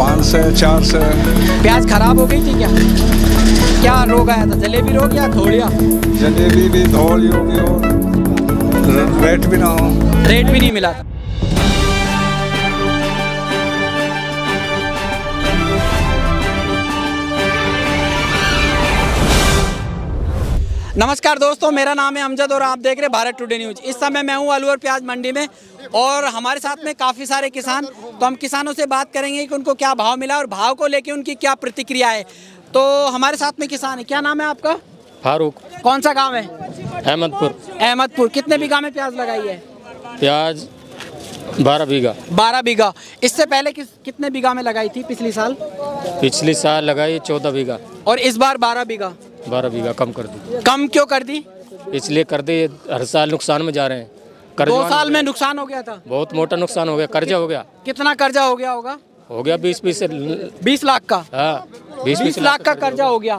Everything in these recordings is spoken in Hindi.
5 से 4 से। प्याज खराब हो गई थी क्या? क्या रोग आया था? जलेबी रोग या थोड़िया? जलेबी भी धौलियों भी और रेट भी ना हो। रेट भी नहीं मिला था। नमस्कार दोस्तों, मेरा नाम है अमजद और आप देख रहे हैं भारत टुडे न्यूज। इस समय मैं हूं आलू और प्याज मंडी में और हमारे साथ में काफ़ी सारे किसान। तो हम किसानों से बात करेंगे कि उनको क्या भाव मिला और भाव को लेके उनकी क्या प्रतिक्रिया है। तो हमारे साथ में किसान है। क्या नाम है आपका? फारूक। कौन सा गांव है? अहमदपुर। अहमदपुर। कितने बीघा में प्याज लगाई है? प्याज 12 बीघा। 12 बीघा। इससे पहले कितने बीघा में लगाई थी पिछली साल? पिछली साल लगाई 14 बीघा। और इस बार 12 बीघा? 12 बीघा कम कर दी। कम क्यों कर दी? इसलिए कर दी, हर साल नुकसान में जा रहे हैं। 2 साल में नुकसान हो गया था। बहुत मोटा नुकसान हो गया, कर्जा हो गया। कितना कर्जा हो गया होगा? हो गया 20 लाख का। हाँ, 20 लाख का कर्जा हो गया।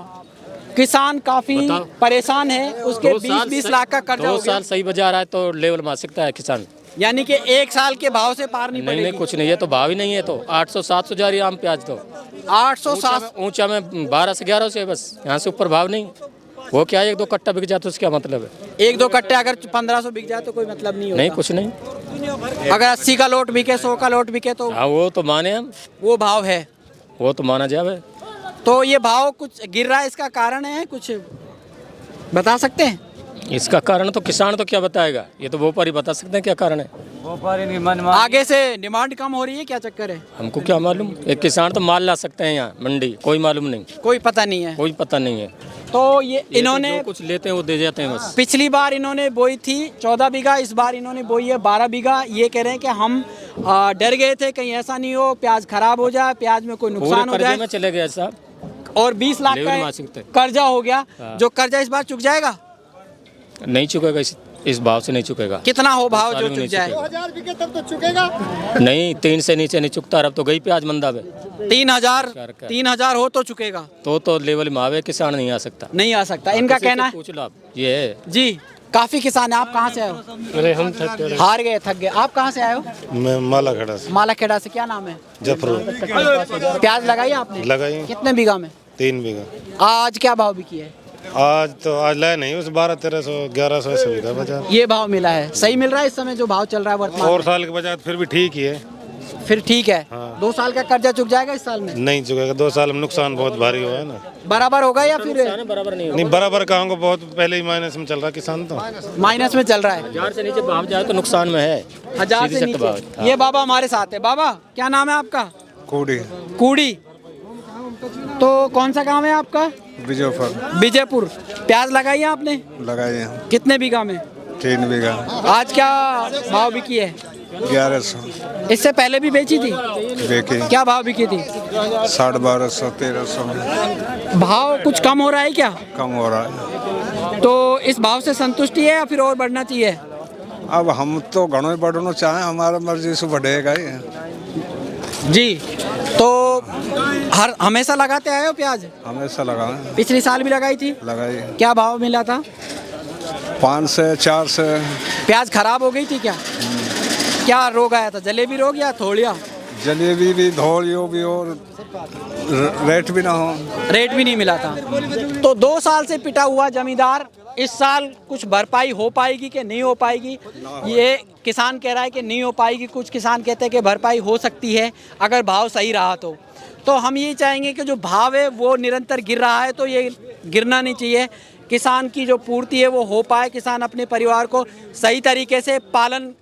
किसान काफी परेशान है, उसके 20 लाख का कर्जा हो गया। 2 साल सही बजा रहा है तो लेवल में आ सकता है किसान। यानी कि 1 साल के भाव से पार नहीं पड़ेगी। नहीं, कुछ नहीं है, तो भाव ही नहीं है। तो 800-700 जा रही है आम प्याज। तो 800-700 ऊंचा में 12 से 11 से, बस यहाँ से ऊपर भाव नहीं। वो क्या 1-2 कट्टा बिक जाए तो उसका मतलब है? 1-2 कट्टे अगर 1500 बिक जाए तो कोई मतलब नहीं होता। नहीं, कुछ नहीं। अगर 80 का लोट बिके, 100 का लोट बिके तो हाँ, वो तो माने हम, वो भाव है। वो तो माना जाए। तो ये भाव कुछ गिर रहा है, इसका कारण है कुछ बता सकते हैं? इसका कारण तो किसान तो क्या बताएगा, ये तो व्यापारी बता सकते हैं क्या कारण है। आगे से डिमांड कम हो रही है, क्या चक्कर है? हमको क्या मालूम। एक किसान तो माल ला सकते हैं यहाँ मंडी, कोई मालूम नहीं, कोई पता नहीं है। कोई पता नहीं है। तो ये इन्होंने जो कुछ लेते हैं वो दे जाते हैं बस। पिछली बार इन्होंने बोई थी 14 बीघा, इस बार इन्होंने बोई है 12 बीघा। ये कह रहे हैं कि हम डर गए थे कहीं ऐसा नहीं हो, प्याज खराब हो जाए, प्याज में कोई नुकसान हो जाए। में चले गए साहब, और 20 लाख का कर्जा हो गया। जो कर्जा इस बार चुक जाएगा? नहीं चुकेगा, इस भाव से नहीं चुकेगा। कितना हो भाव जो चुक जाए? 2000 बिके तब तो चुकेगा। नहीं, 3 से नीचे नहीं चुकता। अब तो गई प्याज मंदा में। 3,000 हो तो चुकेगा। तो लेवल में आवे, किसान नहीं आ सकता। नहीं आ सकता, इनका कहना है। पूछ लो आप। ये है जी, काफी किसान है। आप कहाँ से आए हो? अरे हम हार गए, थक गए। आप कहाँ से आए हो? मैं मालाखेड़ा से। मालाखेड़ा से। क्या नाम है? जफर। प्याज लगाई आपने? लगाई। कितने बीघा में? 3 बीघा। आज क्या भाव बिकी है? आज लाए नहीं, उस 1200-1300 1100 ऐसे बिका बाजार। ये भाव मिला है, सही मिल रहा है इस समय जो भाव चल रहा है वर्तमान और में? साल के बजाय फिर भी ठीक ही है। फिर ठीक है। हाँ। 2 साल का कर्जा चुक जाएगा इस साल में? नहीं चुकेगा, 2 साल में नुकसान बहुत भारी हुआ है ना। बराबर होगा या फिर बराबर नहीं नहीं, बराबर कहूँगा, बहुत पहले ही माइनस में चल रहा किसान तो। माइनस में चल रहा है? 1000 से नीचे भाव जाए तो नुकसान में है। 1000 सीधी से सख्त भाव। नीचे। ये बाबा हमारे साथ है। बाबा क्या नाम है आपका? कूड़ी कूड़ी। तो कौन सा गांव है आपका? विजयपुर। प्याज लगाई है आपने? लगाए हैं कितने बीघा में? 3 बीघा। आज क्या भाव बिकी है? 1100 इससे पहले भी बेची थी? बेचे। क्या भाव बिकी थी? 1250 1300 भाव कुछ कम हो रहा है क्या? कम हो रहा है। तो इस भाव से संतुष्टि है या फिर और बढ़ना चाहिए? अब हम तो घणो बढ़ना चाहें, हमारा मर्जी से बढ़ेगा ही। जी। तो हमेशा लगाते आए हो प्याज? हमेशा लगाए। पिछली साल भी लगाई थी? लगाई। क्या भाव मिला था? 5 से 4 से। प्याज खराब हो गई थी क्या? क्या रोग आया था? जलेबी रोग या थोड़िया? जलेबी भी धौलियों भी और रेट भी ना हो। रेट भी नहीं मिला था। तो 2 साल से पिटा हुआ जमींदार इस साल कुछ भरपाई हो पाएगी कि नहीं हो पाएगी? ये किसान कह रहा है कि नहीं हो पाएगी। कुछ किसान कहते हैं कि भरपाई हो सकती है अगर भाव सही रहा तो हम ये चाहेंगे कि जो भाव है वो निरंतर गिर रहा है तो ये गिरना नहीं चाहिए। किसान की जो पूर्ति है वो हो पाए, किसान अपने परिवार को सही तरीके से पालन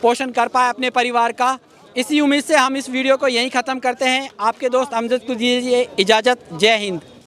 पोषण कर पाए अपने परिवार का। इसी उम्मीद से हम इस वीडियो को यहीं ख़त्म करते हैं। आपके दोस्त अमजद को दीजिए इजाज़त। जय हिंद।